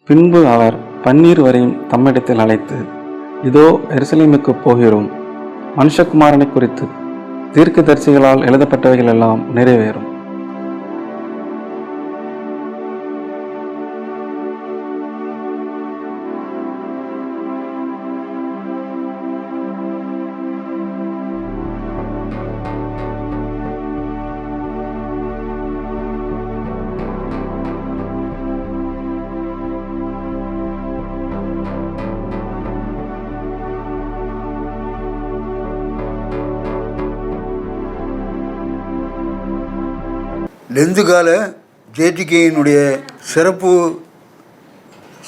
பின்பு அவர் பன்னீர் வரையும் தம்மிடத்தில் அழைத்து, இதோ எருசலேமுக்குப் போகிறோம், மனுஷகுமாரனை குறித்து தீர்க்கதரிசிகளால் எழுதப்பட்டவைகள் எல்லாம் நிறைவேறும். லெந்து கால ஜேடிகேயினுடைய சிறப்பு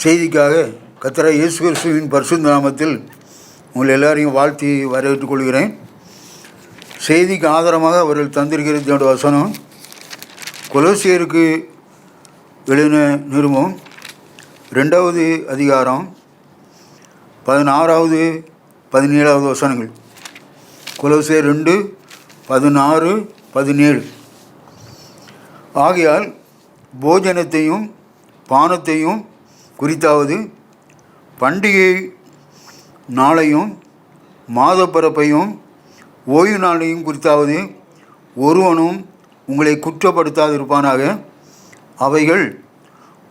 செய்திக்காக கர்த்தராகிய இயேசு கிறிஸ்துவின் பரிசுத்த நாமத்தில் உங்கள் எல்லாரையும் வாழ்த்தி வரவேற்றுக் கொள்கிறேன். செய்திக்கு ஆதாரமாக அவர்கள் தந்திருக்கிற வசனம் கொலோசியருக்கு எழுதின நிருபம் 2வது அதிகாரம் 16வது 17வது வசனங்கள். கொலோசியர் 2:16-17. ஆகையால் போஜனத்தையும் பானத்தையும் குறித்தாவது பண்டிகை நாளையும் மாதப்பிறப்பையும் ஓய்வு நாளையும் குறித்தாவது ஒருவனும் உங்களை குற்றப்படுத்தாதிருப்பானாக. அவைகள்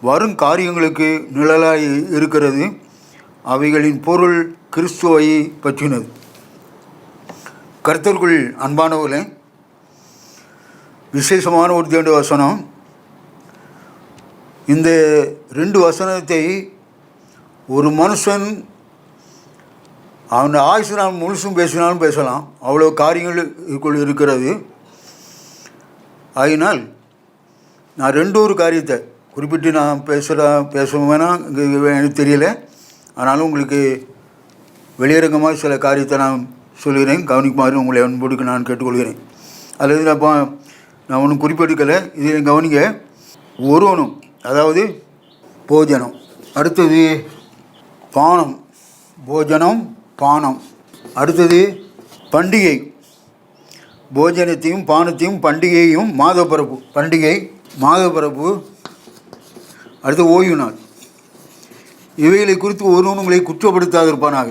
வரும் காரியங்களுக்கு நிழலாய் இருக்கிறது. அவைகளின் பொருள் கிறிஸ்துவை பற்றினது. கர்த்தருக்குள் அன்பானவர்களே, விசேஷமான ஒரு தேவனுடைய வசனம். இந்த 2 வசனத்தை ஒரு மனுஷன் அவன் ஆயுசு நாள் முழுசும் பேசினாலும் பேசலாம், அவ்வளோ காரியங்கள் இதுக்குள் இருக்கிறது. ஆகினால் நான் 2 காரியத்தை குறிப்பிட்டு நான் பேசுவேன்னா எனக்கு தெரியல. ஆனாலும் உங்களுக்கு வெளியரங்கமாக சில காரியத்தை நான் சொல்கிறேன், கவனிக்குமாறு உங்களை அன்போடுக்கு நான் கேட்டுக்கொள்கிறேன். அல்லது நான் ஒன்றும் குறிப்பிட்டுக்கலை, இதில் கவனிங்க. ஒருவனும், அதாவது போஜனம், அடுத்தது பானம், போஜனம் பானம், அடுத்தது பண்டிகை, போஜனத்தையும் பானத்தையும் பண்டிகையும் மாதப்பிறப்பு, பண்டிகை மாதப்பிறப்பு, அடுத்து ஓய்வு நாள். இவைகளை குறித்து ஒருவன் உங்களை குற்றப்படுத்தாதிருப்பானாக.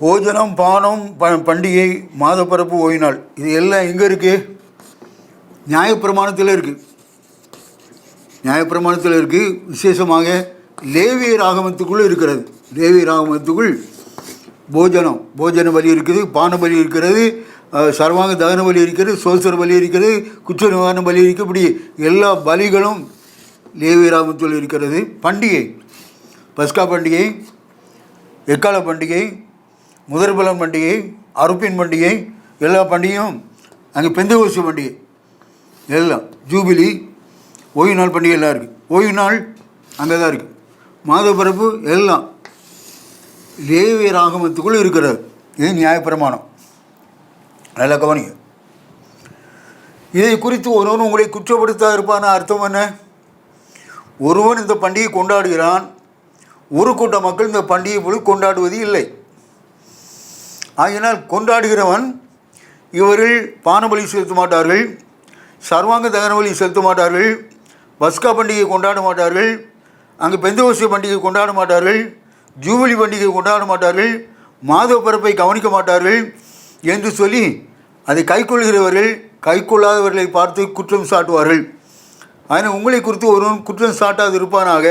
போஜனம் பானம் பண்டிகை மாதப்பிறப்பு ஓய்வு நாள், இது எல்லாம் எங்கே இருக்குது? நியாயப்பிரமாணத்தில் இருக்குது. நியாயப்பிரமாணத்தில் இருக்குது. விசேஷமாக லேவியர் ஆகமத்துக்குள்ளே இருக்கிறது. லேவியர் ஆகமத்துக்குள் போஜன பலி இருக்குது, பான பலி இருக்கிறது, சர்வாங்க தகன பலி இருக்கிறது, சோசர பலி இருக்கிறது, குற்ற நிவாரண பலி இருக்குது. இப்படி எல்லா பலிகளும் லேவியர் ஆகமத்தில் இருக்கிறது. பண்டிகை, பஸ்கா பண்டிகை, எக்கால பண்டிகை, முதற்பலன் பண்டிகை, அறுப்பின் பண்டிகை, எல்லா பண்டிகையும் அங்கே பெந்தெகோஸ்து பண்டிகை, எல்லாம் ஜூபிலி, ஓய்வு நாள் பண்டிகை எல்லாம் இருக்குது. ஓய்வு நாள் அங்கே தான் இருக்குது. மாதப்பிறப்பு எல்லாம் லேவியர் ஆகமத்துக்குள் இருக்கிறது. இது நியாயப்பிரமாணம். நல்லா கவனிங்க. இதை குறித்து ஒருவன் உங்களை குற்றப்படுத்தா இருப்பான அர்த்தம் என்ன? ஒருவன் இந்த பண்டிகை கொண்டாடுகிறான், ஒரு கூட்ட மக்கள் இந்த பண்டிகை போல கொண்டாடுவது இல்லை. ஆகினால் கொண்டாடுகிறவன் இவர்கள் பானபலி செலுத்த மாட்டார்கள், சர்வாங்க தகன பலி செலுத்த மாட்டார்கள், பஸ்கா பண்டிகை கொண்டாட மாட்டார்கள், அங்கே பெந்தெகோஸ்து பண்டிகை கொண்டாட மாட்டார்கள், ஜூபிலி பண்டிகை கொண்டாட மாட்டார்கள், மாத பிறப்பை கவனிக்க மாட்டார்கள் என்று சொல்லி அதை கைக்கொள்கிறவர்கள் கைக்கொள்ளாதவர்களை பார்த்து குற்றம் சாட்டுவார்கள். ஆனால் உங்களை குறித்து ஒருவன் குற்றம் சாட்டாது இருப்பானாக.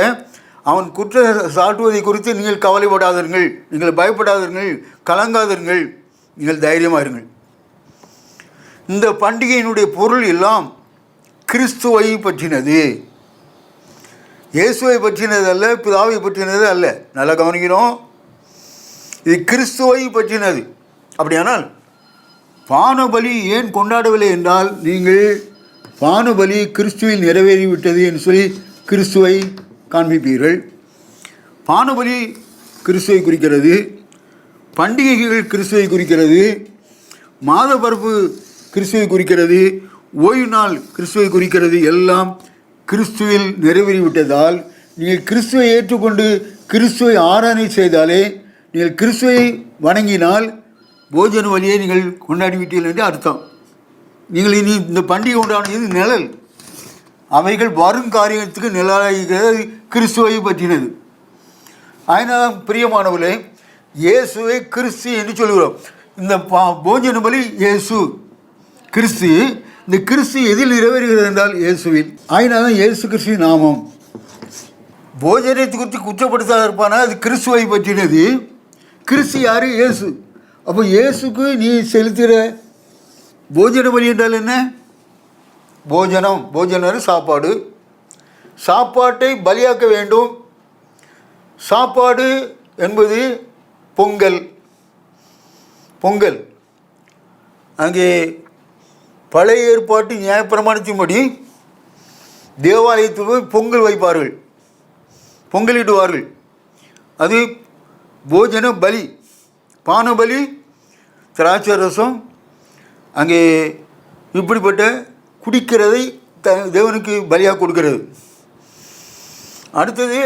அவன் குற்றம் சாட்டுவதை குறித்து நீங்கள் கவலைப்படாதீர்கள், நீங்கள் பயப்படாதீர்கள், கலங்காதீர்கள், நீங்கள் தைரியமாக இருங்கள். இந்த பண்டிகையினுடைய பொருள் எல்லாம் கிறிஸ்துவை பற்றினது, இயேசுவை பற்றினது அல்ல, பிதாவை பற்றினது அல்ல. நல்லா கவனிக்கிறோம். இது கிறிஸ்துவை பற்றினது. அப்படியானால் பானபலி ஏன் கொண்டாடவில்லை என்றால், நீங்கள் பானபலி கிறிஸ்துவில் நிறைவேறிவிட்டது என்று சொல்லி கிறிஸ்துவை காண்பிப்பீர்கள். பானபலி கிறிஸ்துவை குறிக்கிறது, பண்டிகைகள் கிறிஸ்துவை குறிக்கிறது, மாதப்பிறப்பு கிறிஸ்துவை குறிக்கிறது, ஓய்வு நாள் கிறிஸ்துவை குறிக்கிறது. எல்லாம் கிறிஸ்துவில் நிறைவேறிவிட்டதால் நீங்கள் கிறிஸ்துவை ஏற்றுக்கொண்டு கிறிஸ்துவை ஆராதனை செய்தாலே, நீங்கள் கிறிஸ்துவை வணங்கினால் போஜன வழியை நீங்கள் கொண்டாடிவிட்டீர்கள் என்று அர்த்தம். நீங்கள் இனி இந்த பண்டிகை கொண்டாடியது நிழல், அவைகள் வரும் காரியத்துக்கு நிழலாகிறது. கிறிஸ்துவை பற்றினது. அதனால் பிரியமானவர்களே, இயேசுவை கிறிஸ்து என்று சொல்கிறோம். இந்த போஜன பலி இயேசு கிறிஸ்து. இந்த கிறிஸ்து எதில் நிறைவேறுகிறது என்றால் இயேசுவில். அதனால தான் இயேசு கிறிஸ்துவின் நாமம். போஜனத்தை குறித்து குற்றப்படுத்தாத இருப்பானா அது கிறிஸ்துவை பற்றினது. கிறிஸ்து யார்? இயேசு. அப்போ இயேசுக்கு நீ செலுத்துகிற போஜன பலி என்றால் என்ன? போஜனம், போஜனம் சாப்பாடு. சாப்பாட்டை பலியாக்க வேண்டும். சாப்பாடு என்பது பொங்கல். பொங்கல் அங்கே பழைய ஏற்பாட்டு நியாயப்பிரமாணத்தின்படி தேவாலயத்தில் போய் பொங்கல் வைப்பார்கள், பொங்கலிடுவார்கள். அது போஜன பலி, பான பலி, திராட்சை ரசம். அங்கே இப்படிப்பட்ட குடிக்கிறதை தேவனுக்கு பலியாக கொடுக்கிறது. அடுத்தது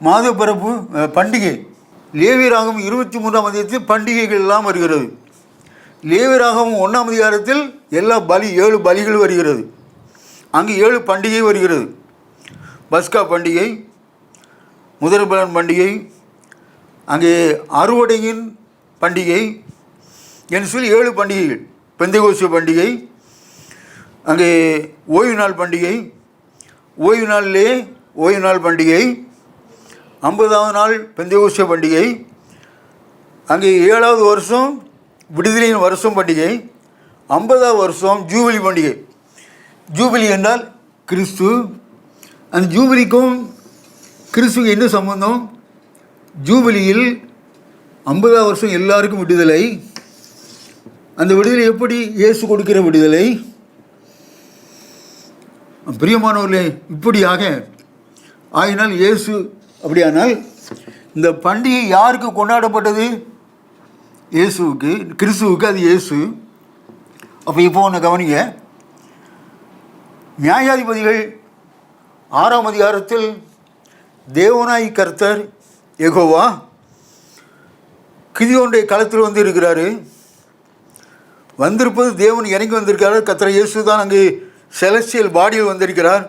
மாத பிறப்பு பண்டிகை. லேவியராகமம் 23ஆம் அதிகாரத்தில் பண்டிகைகள் எல்லாம் வருகிறது. லேவியராகமம் 1ஆம் அதிகாரத்தில் எல்லா பலி 7 பலிகள் வருகிறது. அங்கு 7 பண்டிகை வருகிறது. பஸ்கா பண்டிகை, முதற்பலன் பண்டிகை, அங்கே அறுவடையின் பண்டிகை என்று சொல்லி 7 பண்டிகைகள். பெந்தெகோஸ்து பண்டிகை, அங்கே ஓய்வு நாள் பண்டிகை, ஓய்வு நாளிலே ஓய்வு நாள் பண்டிகை, 50ஆவது நாள் பெந்தெகோஸ்து பண்டிகை, அங்கே 7வது வருஷம் விடுதலையின் வருஷம் பண்டிகை, 50வது வருஷம் ஜூபிலி பண்டிகை. ஜூபிலி என்றால் கிறிஸ்து. அந்த ஜூபிலிக்கும் கிறிஸ்துக்கு என்ன சம்பந்தம்? ஜூபிலியில் 50வது வருஷம் எல்லாருக்கும் விடுதலை. அந்த விடுதலை எப்படி? இயேசு கொடுக்கிற விடுதலை. பிரியமானவர்களே, இப்படியாக ஆகினால் இயேசு. அப்படியானால் இந்த பண்டிகை யாருக்கு கொண்டாடப்பட்டது? இயேசுவுக்கு, கிறிஸ்துவுக்கு. அது இயேசு. அப்போ இப்போ ஒன்று கவனிங்க. நியாயாதிபதிகள் 6ஆம் அதிகாரத்தில் தேவனாய் கர்த்தர் யெகோவா கிதியோனுடைய களத்தில் வந்து இருக்கிறாரு. வந்திருப்பது தேவன் இறங்கி வந்திருக்கிறார். கர்த்தர் இயேசு தான் அங்கு செலஸ்டியல் பாடியில் வந்திருக்கிறார்.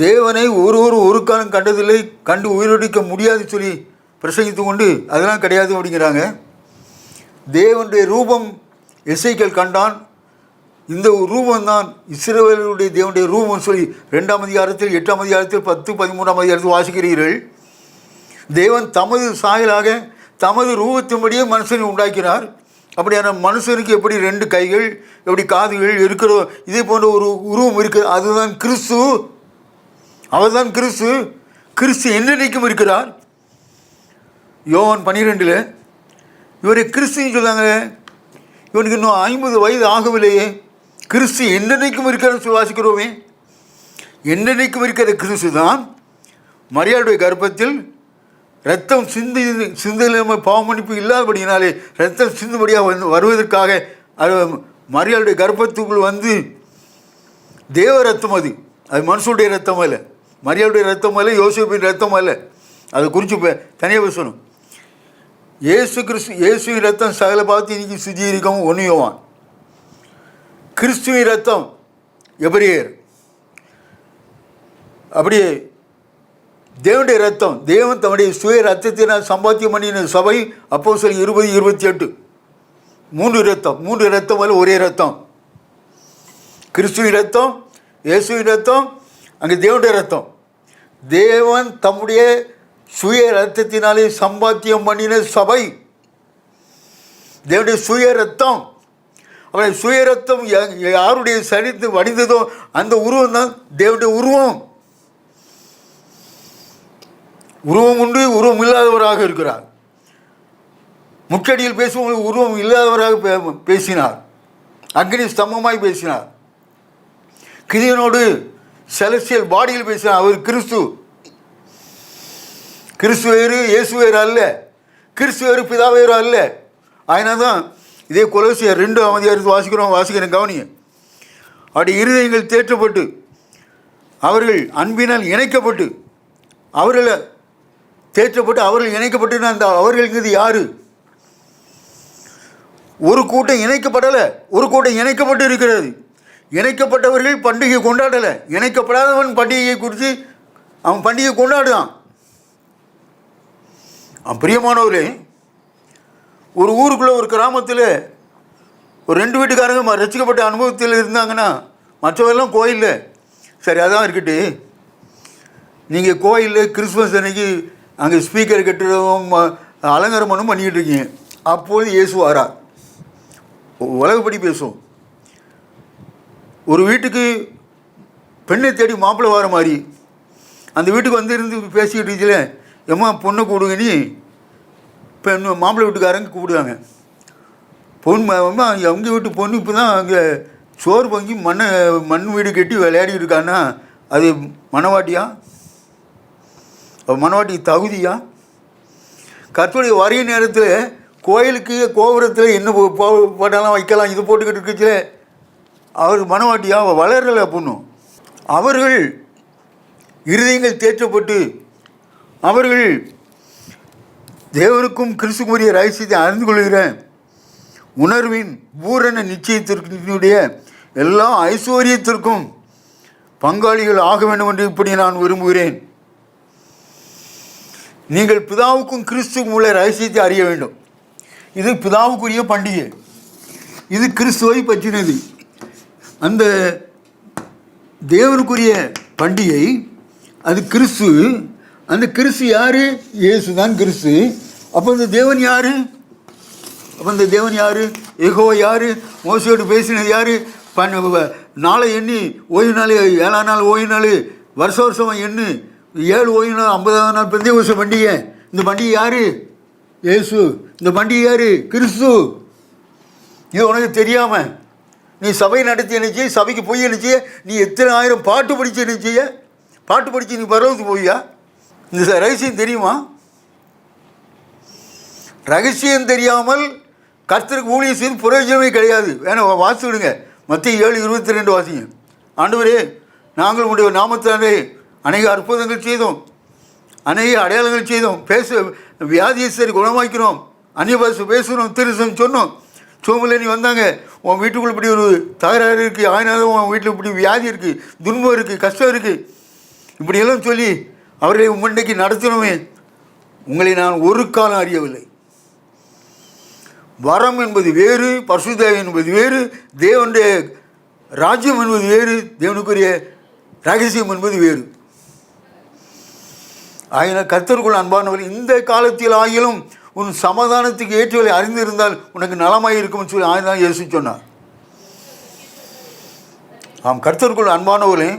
தேவனை ஒரு காலம் கண்டதில்லை, கண்டு உயிரோடிக்க முடியாது சொல்லி பிரசங்கித்து கொண்டு அதெல்லாம் கிடையாது அப்படிங்கிறாங்க. தேவனுடைய ரூபம் எசேக்கியேல் கண்டான். இந்த ரூபந்தான் இஸ்ரவேலுடைய தேவனுடைய ரூபம் சொல்லி 2ஆம் அதிகாரத்தில் 8ஆம் அதிகாரத்தில் 10, 13ஆம் அதிகாரத்தில் வாசிக்கிறீர்கள். தேவன் தமது சாயலாக தமது ரூபத்தின்படியே மனுஷனை உண்டாக்கினார். அப்படியான மனுஷனுக்கு எப்படி 2 கைகள், எப்படி காதுகள் இருக்கிறோ இதே போன்ற ஒரு உருவம் இருக்குது. அதுதான் கிறிஸ்து. அவர் தான் கிறிஸ்து. கிறிஸ்து என்னென்னைக்கும் இருக்கிறார். யோவான் 12 இவரை கிறிஸ்துன்னு சொன்னாங்க. இவனுக்கு இன்னும் 50 வயது ஆகவில்லையே. கிறிஸ்து என்னென்னைக்கும் இருக்கிறன்னு சொல்லி வாசிக்கிறோமே. என்னென்னைக்கும் இருக்கிற கிறிஸ்து தான் மரியாளுடைய கர்ப்பத்தில் ரத்தம் சிந்தையில் நம்ம பாவமன்னிப்பு இல்லாதபடினாலே ரத்தம் சிந்துபடியாக வருவதற்காக அது மரியாளுடைய கர்ப்பத்துக்குள் வந்து தேவ ரத்தம். அது மனுஷனுடைய ரத்தம் அல்ல, மரியாளுடைய ரத்தம் அல்ல, யோசேப்பின் ரத்தம் அல்ல. அதை குறித்து தனியாக பேசணும். இயேசு கிறிஸ்து, இயேசுவின் ரத்தம் சகல பார்த்து இன்னைக்கு சுஜீரிக்கவும் 1 யோவான். கிறிஸ்துவின் ரத்தம் எபிரேயர். அப்படியே தேவனுடைய ரத்தம், தேவன் தம்முடைய சுய ரத்தத்தினால் சம்பாத்தியம் பண்ணின சபை அப்போஸ்தலர் 20-28. 3 ரத்தம், 3 ரத்தம் அல்ல, ஒரே ரத்தம். கிறிஸ்துவின் ரத்தம், இயேசுவின் ரத்தம், அங்கே தேவனுடைய ரத்தம். தேவன் தம்முடைய சுய ரத்தத்தினாலே சம்பாத்தியம் பண்ணின சபை தேவனுடைய சுய ரத்தம். அவருடைய சுய ரத்தம் யாருடைய சரித்து வடிந்ததோ அந்த உருவம் தான் தேவனுடைய உருவம். உருவம் உண்டு, உருவம் இல்லாதவராக இருக்கிறார். முச்சடியில் பேசும் உருவம் இல்லாதவராக பேசினார். அக்னி ஸ்தம்பமாய் பேசினார். கிதியோனோடு செலஸ்டியல் பாடியில் பேசினார். அவர் கிறிஸ்து. கிறிஸ்து வேறு, இயேசு வேறு அல்ல. கிறிஸ்து வேறு, பிதா வேறு அல்ல. அதனால தான் இதே கொலோசியர் 2ஆம் அதிகாரத்தில் வாசிக்கிறேன் கவனிங்க. அப்படி இருதயங்கள் தேற்றப்பட்டு அவர்கள் அன்பினால் இணைக்கப்பட்டு அவர்களை தேற்றப்பட்டு அவர்கள் இணைக்கப்பட்டு அந்த அவர்களுங்கிறது யாரு? ஒரு கூட்டம் இணைக்கப்படலை, ஒரு கூட்டம் இணைக்கப்பட்டு இருக்கிறது. இணைக்கப்பட்டவர்கள் பண்டிகை கொண்டாடலை. இணைக்கப்படாதவன் பண்டிகையை குறித்து அவன் பண்டிகை கொண்டாடுதான். பிரியமானவர்களே, ஒரு ஊருக்குள்ளே ஒரு கிராமத்தில் ஒரு 2 வீட்டுக்காரங்க ரசிக்கப்பட்ட அனுபவத்தில் இருந்தாங்கன்னா மற்றவெல்லாம் கோயிலில் சரி அதான் இருக்கட்டு. நீங்கள் கோயிலில் கிறிஸ்மஸ் அன்னைக்கு அங்கே ஸ்பீக்கர் கட்டுறதும் அலங்காரம் பண்ணும் பண்ணிக்கிட்டு இருக்கீங்க. அப்போது இயேசு வாரார். உலகப்படி பேசும். ஒரு வீட்டுக்கு பெண்ணை தேடி மாப்பிள்ளை வர மாதிரி அந்த வீட்டுக்கு வந்து இருந்து பேசிக்கிட்டு இருந்துச்சுல, எம்மா பொண்ணை கூடுங்கன்னு பெண் மாப்பிள்ளை வீட்டுக்காரங்க கூப்பிடுவாங்க. பொண்ணு அவங்க வீட்டு பொண்ணு இப்போ தான் அங்கே சோறு பொங்கி மண் வீடு கட்டி விளையாடி இருக்கான்னா அது மணவாட்டியா? மணவாட்டி தகுதியா? கர்த்தருடைய வரைய நேரத்தில் கோயிலுக்கு கோபுரத்தில் என்ன போட்டாலாம் வைக்கலாம், இது போட்டுக்கிட்டு இருக்குச்சு. அவர் மணவாட்டியா? வளரலை பொண்ணு. அவர்கள் இருதயங்கள் தேற்றப்பட்டு அவர்கள் தேவனுக்கும் கிறிஸ்துக்குரிய ரகசியத்தை அறிந்து கொள்கிற உணர்வின் பூரண நிச்சயத்தினுடைய எல்லா ஐஸ்வர்யத்திற்கும் பங்காளிகள் ஆக வேண்டும் என்று இப்படி நான் விரும்புகிறேன். நீங்கள் பிதாவுக்கும் கிறிஸ்துக்கும் உள்ள ரகசியத்தை அறிய வேண்டும். இது பிதாவுக்குரிய பண்டிகை. இது கிறிஸ்துவை பற்றினது. அந்த தேவனுக்குரிய பண்டிகை அது கிறிஸ்து. அந்த கிறிஸ்து யார்? இயேசு தான் கிறிஸ்து. அப்போ இந்த தேவன் யார்? யெகோவா யார்? மோசையோடு பேசினது யார்? நாளை எண்ணி ஓய்வு நாள், 7ஆம் நாள் ஓய்வு நாள், வருஷமாக எண்ணு 7 ஓய்வு நாள், 50ஆம் நாள் பெந்தேகோஸ்து பண்டிகை. இந்த பண்டிகை யார்? இயேசு. இந்த பண்டிகை யார்? கிறிஸ்து. இது உனக்கு தெரியாமல் நீ சபை நடத்தி நினைச்சி, சபைக்கு போய் நினைச்சி, நீ எத்தனை ஆயிரம் பாட்டு படித்து நினைச்சிய, பாட்டு படித்து நீ பரவத்துக்கு போய்யா? இந்த ரகசியம் தெரியுமா? ரகசியம் தெரியாமல் கர்த்தருக்கு ஊழியம் செய்து பிரயோஜனமே கிடையாது. வேணா வாசிவிடுங்க. மத்திய 7:22 வாசிங்க. ஆண்டவரே, நாங்கள் உங்களுடைய நாமத்தாலே அநேக அற்புதங்கள் செய்தோம், அநேக அடையாளங்கள் செய்தோம், வியாதியை சரி குணமாக்கிறோம், அந்நிய பாஷை பேசுகிறோம், திருசம் சொன்னோம். சோமில் நீ வந்தாங்க, உன் வீட்டுக்குள்ளே இப்படி ஒரு தகராறு இருக்குது, ஆயினாலும் உன் வீட்டில் இப்படி வியாதி இருக்குது, துன்பம் இருக்குது, கஷ்டம் இருக்குது, இப்படியெல்லாம் சொல்லி அவர்களை முன்னைக்கு நடத்தணுமே. உங்களை நான் ஒரு காலம் அறியவில்லை. வரம் என்பது வேறு, பரிசுத்தம் என்பது வேறு, தேவனுடைய ராஜ்யம் என்பது வேறு, தேவனுக்குரிய ரகசியம் என்பது வேறு. ஆகினால் கர்த்தருக்குள் அன்பானவர்கள், இந்த காலத்தில் ஆகிலும் உன் சமாதானத்துக்கு ஏற்றவரை அறிந்திருந்தால் உனக்கு நலமாக இருக்கும்னு சொல்லி ஆயுதான் இயேசு சொன்னார். ஆம், கர்த்தருக்குள் அன்பானவர்களே,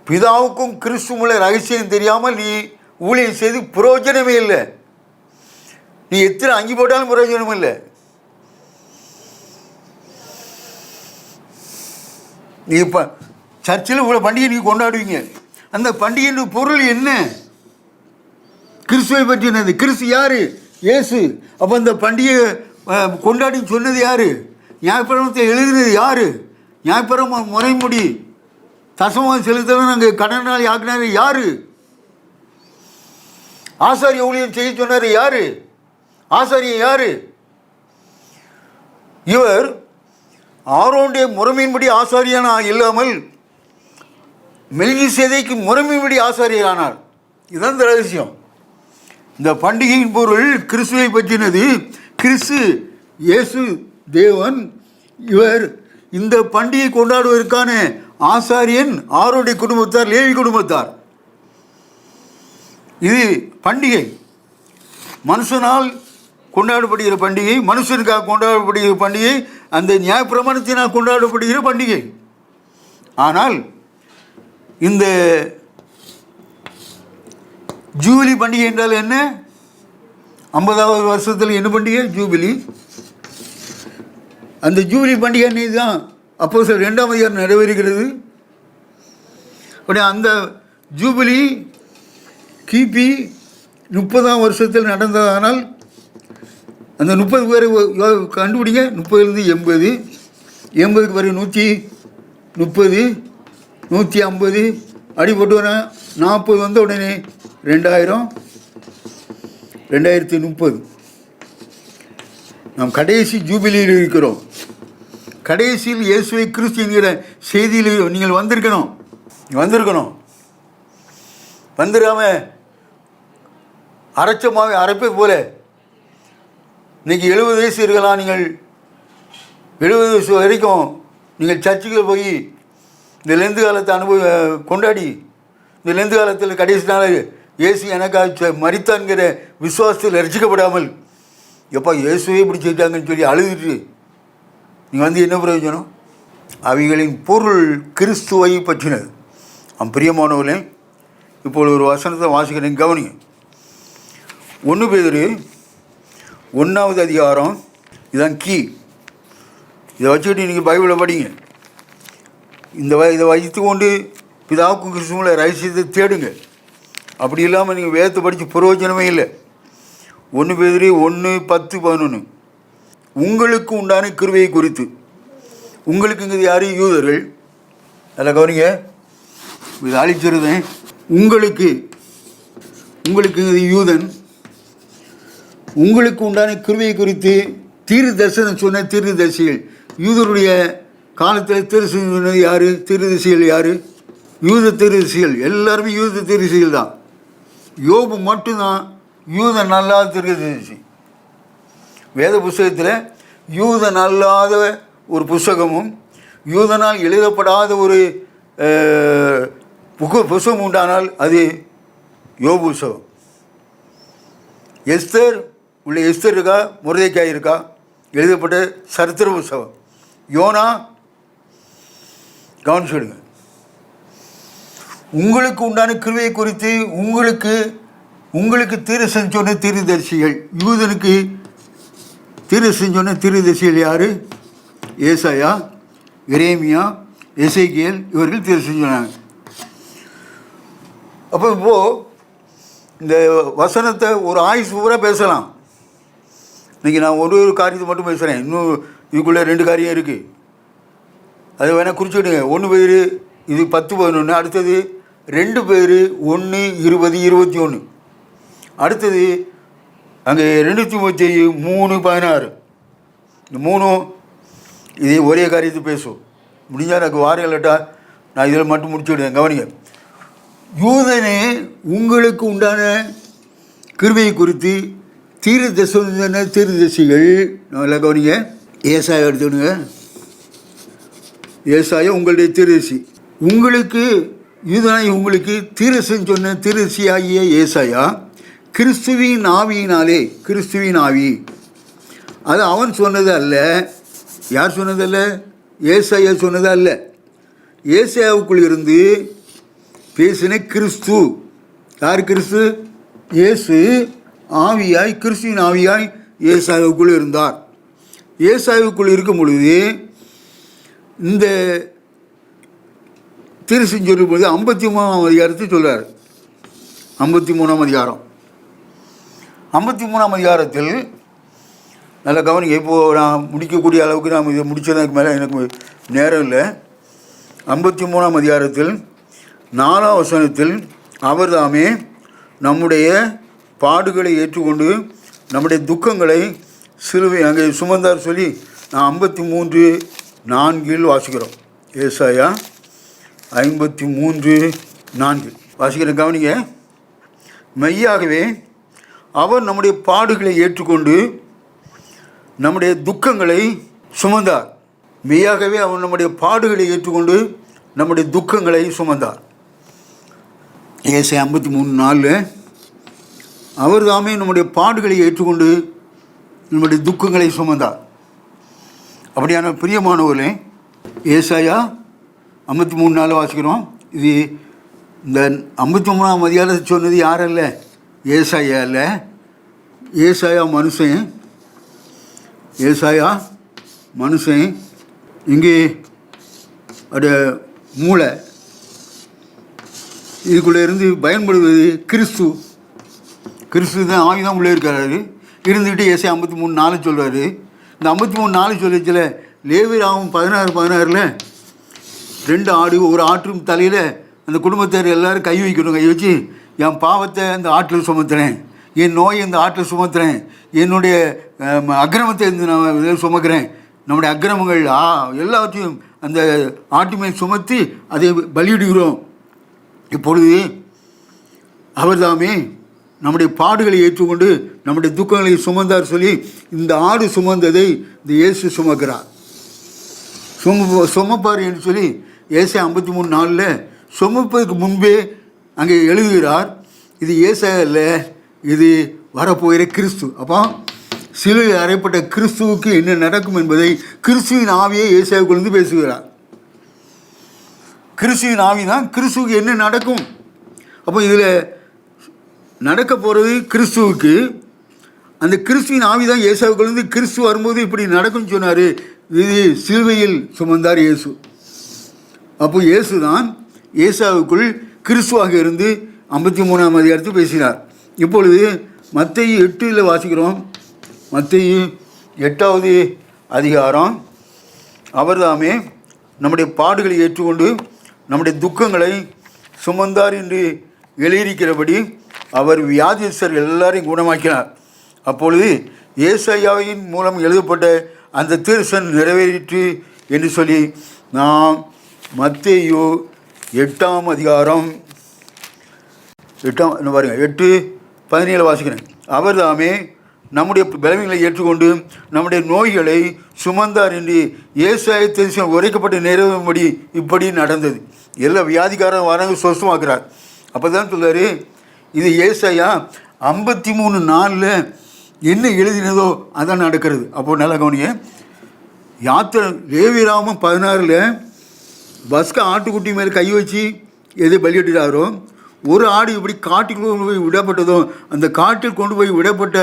பிதாவுக்கும் கிறிஸ்துவுள்ள ரகசியம் தெரியாமல் நீ ஊழியம் செய்து பிரயோஜனமே இல்லை. நீ எத்தனை அங்கி போட்டாலும் பிரயோஜனம் இல்லை. நீ இப்போ சர்ச்சில் இவ்வளோ பண்டிகை நீங்கள் கொண்டாடுவீங்க. அந்த பண்டிகையின் பொருள் என்ன? கிறிஸ்துவை பற்றினது. கிறிஸ்து யார்? இயேசு. அப்போ அந்த பண்டிகை கொண்டாடி சொன்னது யார்? நியாயப்பிரமாணத்தை எழுதினது யார்? நியாயப்பிரம முறைமுடி தசமாக செலுத்தணும் நாங்கள் கடனாளி ஆக்கினார் யார்? ஆசாரிய ஊழியம் செய்ய சொன்னார் யார்? ஆசாரியன் யார்? இவர் ஆரோனுடைய முறைமையின்படி ஆசாரியனா இல்லாமல் மெல்கிசேதேக்கு முறைமையின்படி ஆசாரியரானார். இதுதான் இந்த ரகசியம். இந்த பண்டிகையின் பொருள் கிறிஸ்துவை பற்றினது. கிறிஸ்து இயேசு தேவன். இவர் இந்த பண்டிகை கொண்டாடுவதற்கான ஆசாரியன் ஆரோனுடைய குடும்பத்தார், லேவி குடும்பத்தார். இது பண்டிகை மனுஷனால் கொண்டாடப்படுகிற பண்டிகை, மனுஷனுக்காக கொண்டாடப்படுகிற பண்டிகை, அந்த நியாயப்பிரமாணத்தினால் கொண்டாடப்படுகிற பண்டிகை. ஆனால் இந்த ஜூபிலி பண்டிகை என்றால் என்ன? 50வது வருஷத்தில் என்ன பண்டிகை? ஜூபிலி. அந்த ஜூபிலி பண்டிகை அன்னைக்கு தான் அப்போஸ்தலர் 2ஆம் அதிகாரம் நிறைவேறுகிறது. அந்த ஜூபிலி கிபி 30ஆம் வருஷத்தில் நடந்ததானால் அந்த 30 பேரை கண்டுபிடிங்க. 30லேருந்து 80, 80க்கு பிறகு 130, 150 அடி போட்டு வரேன். 40 வந்த உடனே 2000, 2030. நாம் கடைசி ஜூபிலியில் இருக்கிறோம். கடைசியில் இயேசுவை கிறிஸ்து என்கிற செய்தியில் நீங்கள் வந்திருக்கணும். வந்துடாமல் அரைச்சமாகவே அரைப்பது போல இன்றைக்கி 70 வயசு இருக்கலாம். நீங்கள் 70 வயசு வரைக்கும் நீங்கள் சர்ச்சுக்கு போய் இந்த லெந்து காலத்தை கொண்டாடி இந்த லெந்து காலத்தில் கடைசி நாள் இயேசு எனக்காக மரித்தான்கிற விசுவாசத்தில் ரட்சிக்கப்படாமல் எப்போ இயேசுவே இப்படி செய்தாங்கன்னு சொல்லி அழுதுட்டு நீங்கள் என்ன பிரயோஜனம்? அவைகளின் பொருள் கிறிஸ்துவை பற்றினது. பிரியமானவர்களே, இப்பொழுது ஒரு வசனத்தை வாசிக்கிறேன், கவனிங்க. 1 பேதுரு 1வது அதிகாரம், இதுதான் கீ. இதை வச்சுக்கிட்டு நீங்கள் பைபிளை படிங்க. இதை வைத்து கொண்டு பிதாவுக்கும் கிறிஸ்துவுல ரகசியத்தை தேடுங்க. அப்படி இல்லாமல் நீங்கள் வேதத்தை படித்து பிரயோஜனமே இல்லை. 1 பேதுரு 1:10-11 உங்களுக்கு உண்டான கிருபையை குறித்து. உங்களுக்குங்கிறது யார்? யூதர்கள். அதில் கவனிங்க, இது அழிச்சிருந்தேன். உங்களுக்குங்கிறது யூதன். உங்களுக்கு உண்டான கிருபையை குறித்து தீர்க்க தரிசனம் சொன்ன தீர்க்கதரிசிகள். யூதருடைய காலத்தில் தரிசனம் சொன்னது யார்? தீர்க்கதரிசிகள் யார்? யூத தீர்க்கதரிசிகள். எல்லாருமே யூத தீர்க்கதரிசிகள் தான். யோபு மட்டும்தான் யூதன் அல்லாத தீர்க்கதரிசி. வேத புஸ்தகத்தில் யூதன் அல்லாத ஒரு புஸ்தகமும் யூதனால் எழுதப்படாத ஒரு புஸ்தகம் உண்டானால் அது யோபு புஸ்தகம். எஸ்தர் உள்ள எஸ்தர் இருக்கா? மொர்தெக்காய் இருக்கா? எழுதப்பட்ட சரித்திர புஸ்தகம். யோனா, கவனிச்சுடுங்க. உங்களுக்கு உண்டான கிருபையை குறித்து உங்களுக்கு தீர்க்கதரிசனம் சொன்ன தீர்க்கதரிசிகள். யூதனுக்கு தீர்க்கதரிசனம் சொன்ன தீர்க்கதரிசிகள் யார்? ஏசாயா, எரேமியா, எசேக்கியேல், இவர்கள் தீர்க்கதரிசனம் சொன்னாங்க. அப்போ இப்போது இந்த வசனத்தை ஒரு ஆயுசு பூரா பேசலாம். இன்றைக்கி நான் ஒரு காரியத்தை மட்டும் பேசுகிறேன். இன்னும் இதுக்குள்ளே 2 காரியம் இருக்குது. அதை வேணால் குறிச்சுக்கிடுங்க. 1 பேர் இது 10-11. அடுத்தது 2 பேர் 1:20-21. அடுத்தது அங்கே 2 தீமோத்தேயு 3:16. இந்த 3 இதே ஒரே காரியத்தை பேசும். முடிஞ்சால் எனக்கு வாரம் இல்லாட்டா நான் இதில் மட்டும் முடிச்சுவிடுவேன். கவனிங்க, யூதனே உங்களுக்கு உண்டான கிருபையை குறித்து தீர்க்கதரிசிகள். நல்லா கவனிங்க. ஏசாயா எடுத்துடுங்க. ஏசாயா உங்களுடைய தீர்க்கதரிசி. உங்களுக்கு யூதனாய் உங்களுக்கு தீர்க்கதரிசனம் சொன்ன தீர்க்கதரிசியாகிய ஏசாயா கிறிஸ்துவின் ஆவியினாலே. கிறிஸ்துவின் ஆவி அது அவன் சொன்னது அல்ல. யார் சொன்னது அல்ல? ஏசாயா சொன்னது அல்ல. ஏசாயாவுக்குள் இருந்து பேசின கிறிஸ்து. யார் கிறிஸ்து? இயேசு ஆவியாய், கிறிஸ்துவின் ஆவியாய் ஏசாயாவுக்குள் இருந்தார். ஏசாயாவுக்குள் இருக்கும் பொழுது இந்த தீர்க்கதரிசனம் சொல்லும்போது 53ஆம் அதிகாரத்தை சொல்கிறார். 53ஆம் அதிகாரம். 53ஆம் அதிகாரத்தில் நல்லா கவனிங்க. இப்போது நான் முடிக்கக்கூடிய அளவுக்கு நான் இதை முடித்ததுக்கு மேலே எனக்கு நேரம் இல்லை. 53ஆம் அதிகாரத்தில் 4ஆம் வசனத்தில் அவர் தாமே நம்முடைய பாடுகளை ஏற்றுக்கொண்டு நம்முடைய துக்கங்களை சிலுவை அங்கே சுமந்தார் சொல்லி நான் 53:4 வாசிக்கிறோம். ஏசாயா 53:4 வாசிக்கிறேன். கவனிங்க. மெய்யாகவே அவர் நம்முடைய பாடுகளை ஏற்றுக்கொண்டு நம்முடைய துக்கங்களை சுமந்தார். மெய்யாகவே அவர் நம்முடைய பாடுகளை ஏற்றுக்கொண்டு நம்முடைய துக்கங்களை சுமந்தார். ஏசாயா 53:4 அவர் தாமே நம்முடைய பாடுகளை ஏற்றுக்கொண்டு நம்முடைய துக்கங்களை சுமந்தார். அப்படியான பிரியமானவர்களே, ஏசாயா 53:4 வாசிக்கிறோம். இது இந்த 53ஆம் அதிகாரத்தை சொன்னது யாரல்ல? ஏசாயா அல்ல. ஏசாயா மனுஷன். ஏசாயா மனுஷன். இங்கே அது மூளை. இதுக்குள்ளே இருந்து பயன்படுவது கிறிஸ்து. கிறிஸ்து தான் ஆயுதம் உள்ளே இருக்கிறாரு. இருந்துக்கிட்டு ஏசாயா 53:4 சொல்கிறாரு. இந்த 53:4 சொல்லிச்சில் லேவியராகமம் 16:16 2 ஆடு ஒரு ஆற்றும் தலையில் அந்த குடும்பத்தார் எல்லோரும் கை வைக்கணும். கை வச்சு என் பாவத்தை அந்த ஆற்றில் சுமத்துறேன், என் நோயை இந்த ஆற்றில் சுமத்துறேன், என்னுடைய அக்கிரமத்தை நான் சுமக்கிறேன். நம்முடைய அக்கிரமங்கள் எல்லாத்தையும் அந்த ஆட்டு மேல் சுமத்தி அதை பலியிடுகிறோம். இப்பொழுது அவர் தாமே நம்முடைய பாடுகளை ஏற்றுக்கொண்டு நம்முடைய துக்கங்களை சுமந்தார் சொல்லி இந்த ஆடு சுமந்ததை இந்த இயேசு சுமக்கிறார். சுமப்பார் என்று சொல்லி ஏசாயா 53:4 சுமப்பதற்கு முன்பே அங்கே எழுதுகிறார். இது ஏசாயா அல்ல, இது வரப்போகிற கிறிஸ்து. அப்போ சிலுவையில் அறையப்பட்ட கிறிஸ்துவுக்கு என்ன நடக்கும் என்பதை கிறிஸ்துவின் ஆவியை ஏசாயாவுக்குள்ளேருந்து பேசுகிறார். கிறிஸ்துவின் ஆவி தான் கிறிஸ்துவுக்கு என்ன நடக்கும். அப்போ இதில் நடக்க போகிறது கிறிஸ்துவுக்கு. அந்த கிறிஸ்துவின் ஆவி தான் ஏசாவுக்குள்ளேருந்து கிறிஸ்து வரும்போது இப்படி நடக்கும்னு சொன்னார். இது சிலுவையில் சுமந்தார் இயேசு. அப்போ இயேசு தான் ஏசாவுக்குள் கிறிஸ்துவாக இருந்து 53ஆம் அதிகாரத்தில் பேசினார். இப்பொழுது மத்தேயு 8 வாசிக்கிறோம். மத்தேயு 8வது அதிகாரம். அவர்தாமே நம்முடைய பாடுகளை ஏற்றுக்கொண்டு நம்முடைய துக்கங்களை சுமந்தார் என்று எழுதியிருக்கிறபடி அவர் வியாதியஸ்தர்கள் எல்லாரையும் குணமாக்கினார். அப்பொழுது ஏசாயாவின் மூலம் எழுதப்பட்ட அந்த தீர்க்கதரிசனம் நிறைவேறிற்று என்று சொல்லி நாம் மத்தேயு 8ஆம் அதிகாரம் 8:17 வாசிக்கிறேன். அவர் தாமே நம்முடைய பலவீனங்களை ஏற்றுக்கொண்டு நம்முடைய நோய்களை சுமந்தார் என்று ஏசாயா தீர்க்கதரிசனம் உரைக்கப்பட்டு நிறைவேறும்படி இப்படி நடந்தது. எல்லா வியாதிக்காரன் வராங்க சொஸ்தமாக்குறார். அப்போ தான் சொல்கிறார், இது ஏசாயா 53:4 என்ன எழுதினதோ அதான் நடக்கிறது. அப்போது நல்லா கவனிங்க. யாத்திரை லேவியராகமம் 16 பஸ்கா ஆட்டுக்குட்டி மேலே கை வச்சு எதை பலியிட்டாரோ, ஒரு ஆடு இப்படி காட்டுக்குள்ள கொண்டு போய் விடப்பட்டதோ, அந்த காட்டில் கொண்டு போய் விடப்பட்ட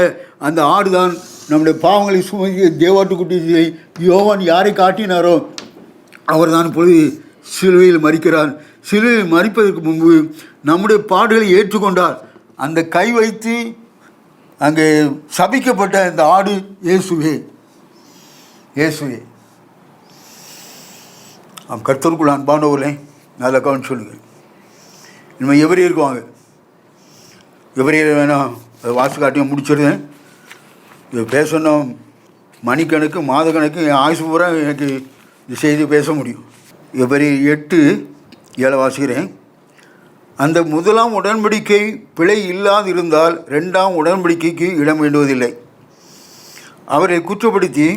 அந்த ஆடு தான் நம்முடைய பாவங்களை சுமந்து தேவாட்டுக்குட்டி யோவான் யாரை காட்டினாரோ அவர் தான் இப்பொழுது சிலுவையில் மரிக்கிறார். சிலுவையில் மரிப்பதற்கு முன்பு நம்முடைய பாடுகளை ஏற்றுக்கொண்டார். அந்த கை வைத்து அங்கே சபிக்கப்பட்ட அந்த ஆடு இயேசுவே. இயேசுவே கர்த்தருக்குள் அன்பானவர்களே, நல்லா கவனிச்சு சொல்லுங்கள். இனிமேல் எவரே இருக்குவாங்க, எவரே வேணாம் அதை வாசு காட்டியும் முடிச்சிருந்தேன். இது பேசணும் மணிக்கணக்கு மாதக்கணக்கு என் ஆயுசு பூரா எனக்கு இந்த செய்தி பேச முடியும். எவரே 8:7 வாசிக்கிறேன். அந்த முதலாம் உடன்படிக்கை பிழை இல்லாதிருந்தால் 2ஆம் உடன்படிக்கைக்கு இடம் வேண்டுவதில்லை. அவரை குற்றப்படுத்தி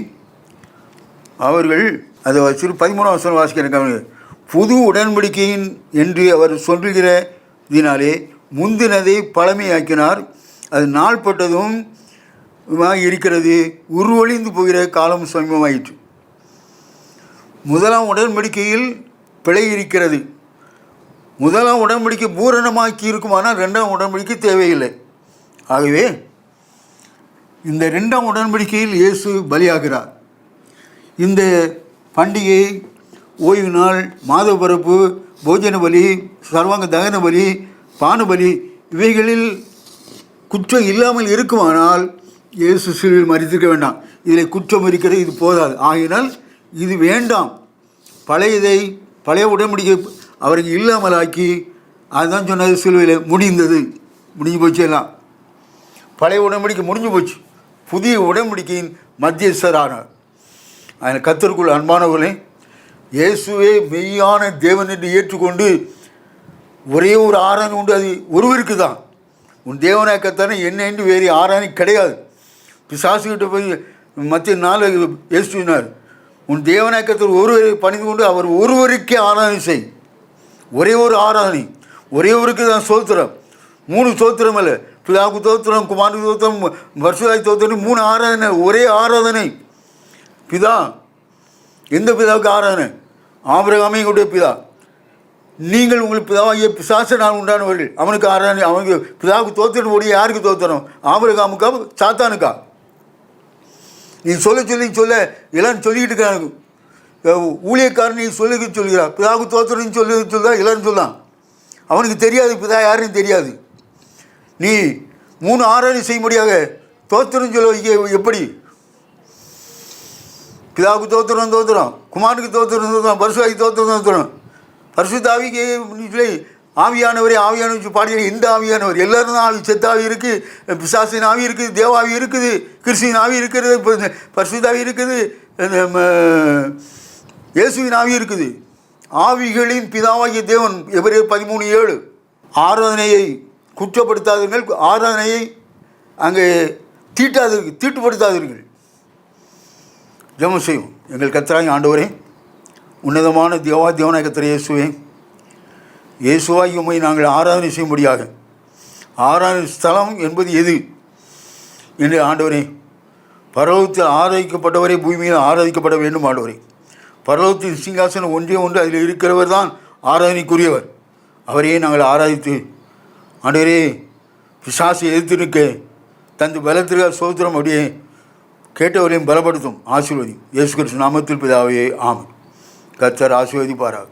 அவர்கள் அதை வச்சு 13ஆம் வசனம் வாசிக்கிறேன். புது உடன்படிக்கையின் என்று அவர் சொல்லுகிறதினாலே முந்தினதை பழமையாக்கினார். அது நாள்பட்டதும் இருக்கிறது, உருவழிந்து போகிற காலம் சமீபமாயிற்று. முதலாம் உடன்படிக்கையில் பிழை இருக்கிறது. முதலாம் உடன்படிக்கை பூரணமாக்கி இருக்குமானால் 2ஆம் உடன்படிக்கை தேவையில்லை. ஆகவே இந்த 2ஆம் உடன்படிக்கையில் இயேசு பலியாகிறார். இந்த பண்டிகை, ஓய்வு நாள், மாத பிறப்பு, போஜன பலி, சர்வாங்க தகன பலி, பான பலி இவைகளில் குற்றம் இல்லாமல் இருக்குமானால் இயேசு சிலுவையில் மரித்திருக்க வேண்டாம். இதில் குற்றம் இருக்கிறது, இது போதாது. ஆகினால் இது வேண்டாம். பழைய உடன்படிக்கை அவருக்கு இல்லாமல் ஆக்கி அதுதான் சொன்னது. சிலுவையில் முடிஞ்சு போச்சு. எல்லாம் பழைய உடன்படிக்கை முடிஞ்சு போச்சு. புதிய உடன்படிக்கையின் மத்தியஸ்தரானார். அதனால் கர்த்தருக்குள் அன்பானவர்களே, இயேசுவே மெய்யான தேவன் என்று ஏற்றுக்கொண்டு ஒரே ஒரு ஆராதனை உண்டு, அது ஒருவருக்கு தான். உன் தேவனாய் கர்த்தனை என்ன என்று வேறு ஆராதனை கிடையாது. பிசாசுகிட்ட போய் மத்திய 4 இயேசு சொன்னார், உன் தேவனாய் கர்த்தர் ஒருவரை பணிந்து கொண்டு அவர் ஒருவருக்கே ஆராதனை செய். ஒரே ஒரு ஆராதனை, ஒரே ஒருக்கு தான் ஸ்தோத்திரம். 3 ஸ்தோத்திரம் அல்ல, பிதாவுக்கு ஸ்தோத்திரம், குமாரனுக்கு ஸ்தோத்திரம், பரிசுத்தாவிக்கு ஸ்தோத்திரம், 3 ஆராதனை. ஒரே ஆராதனை. பிதா, எந்த பிதாவுக்கு ஆராதனை? ஆபிரகாமே எங்களுடைய பிதா. நீங்கள் உங்கள் பிதாவாகிய பிசாசனால் உண்டானவர்கள், அவனுக்கு ஆராதனை. அவனுக்கு பிதாவுக்கு தோத்திரம் ஓடிய யாருக்கு தோத்திரம்? ஆபிரகாமுக்கா சாத்தானுக்கா? நீ சொல்ல எல்லாரும் சொல்லிக்கிட்டு இருக்காங்க. ஊழியக்காரன் நீ சொல்லுகிறார், பிதாவுக்கு தோத்திரம் சொல்லுதா எல்லாரும் சொல்லலாம். அவனுக்கு தெரியாது பிதா யாருன்னு தெரியாது. நீ 3 ஆராதனை செய்யும்படியாக தோத்திரம் சொல்ல எப்படி? பிதாவுக்கு தோத்திரம், குமாரனுக்கு தோத்திரம், பரிசுத்தாவிக்கு தோத்திரம். பரிசுத்தாவிக்கு ஆவியானவரே ஆவியானவர் பாடிய எந்த ஆவியானவர்? எல்லோரும் தான் ஆவி. செத்தாவி இருக்குது, பிசாசின் ஆவி இருக்குது, தேவாவி இருக்குது, கிறிஸ்துவின் ஆவி இருக்கிறது, பரிசுத்தாவி இருக்குது, இயேசுவின் ஆவி இருக்குது. ஆவிகளின் பிதாவாகிய தேவன். எபிரேயர் 13:7. ஆராதனையை குற்றப்படுத்தாதீர்கள், ஆராதனையை அங்கே தீட்டுப்படுத்தாதீர்கள். ஜெபம் செய்வோம். எங்கள் கர்த்தராகிய ஆண்டவரே, உன்னதமான தேவனாய கர்த்தர் இயேசுவே, இயேசுவாகிய உம்மை நாங்கள் ஆராதனை செய்யும்படியாக ஆராதனை ஸ்தலம் என்பது எது என்று ஆண்டவரே, பரலோகத்தில் ஆராதிக்கப்பட்டவரே பூமியில் ஆராதிக்கப்பட வேண்டும். ஆண்டவரே, பரலோகத்தின் சிங்காசனம் ஒன்றே ஒன்று, அதில் இருக்கிறவர் தான் ஆராதனைக்குரியவர். அவரையே நாங்கள் ஆராதித்து ஆண்டவரே பிசாசை எதிர்த்து நிற்க தந்து பலத்திற்காக சோத்திரம் அப்படியே கேட்டவரையும் பலப்படுத்தும். ஆசீர்வதி. இயேசு கிறிஸ்து நாமத்தில் பிதாவே, ஆமென். கர்த்தர் ஆசீர்வதிப்பாராக.